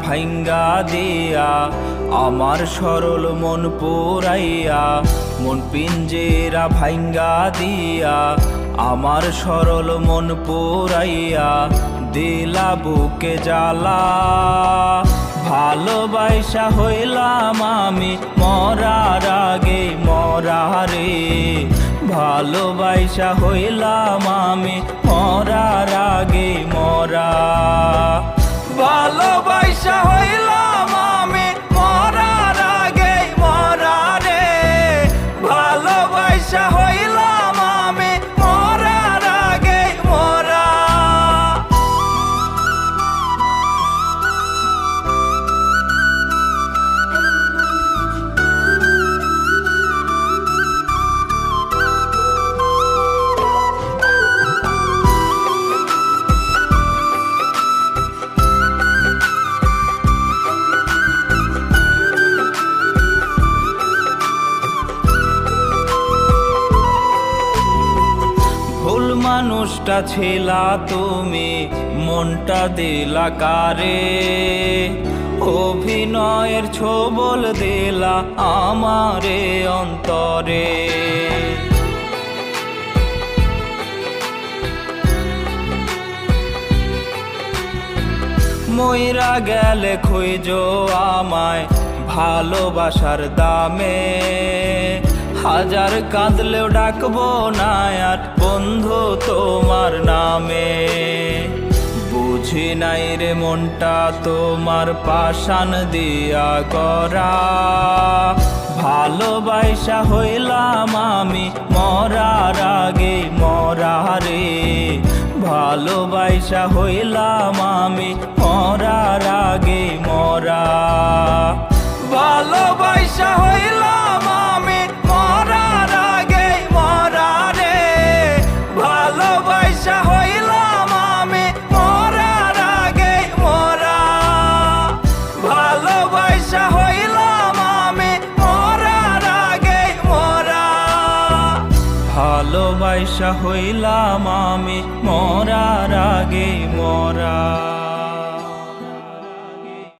ভাঙ্গা দিয়া আমার সরল মন পোড়াইয়া, মন পিঞ্জেরা ভাঙ্গা দিয়া আমার সরল মন পোড়াইয়া, দিলা বুকে জ্বালা। ভালোবাসা হইলাম আমি মরার আগে মরা রে, ভালোবাসা হইলাম আমি মরার আগে মরা। ভালোবাসা হইলাম আমি মরার আগে মরা রে, ভালোবাসা হইলাম আমি মরার আগে মরা। মানুষটা ছিলা তুমি, মনটা দিলা কারে, অভিনয়ের ছোবল দিলা আমারে অন্তরে। মইরা গেলে খুঁজো আমায় ভালোবাসার দামে, হাজার কাঁদলেও ডাকবো না আর বন্ধু তোমার নামে। বুঝি নাই রে মনটা তোমার পাষাণ দিয়া করা, ভালোবাসা হইলাম আমি মরার আগে মরা রে, ভালোবাসা হইলাম আমি মরার আগে মরা। ভালোবাসা হইলাম আমি মরার আগে মরা রে, ভালোবাসা হইলাম আমি মরার আগে মরা। ভালোবাসা হইলাম আমি মরার আগে মরা, ভালোবাসা হইলাম আমি মরার আগে মরা।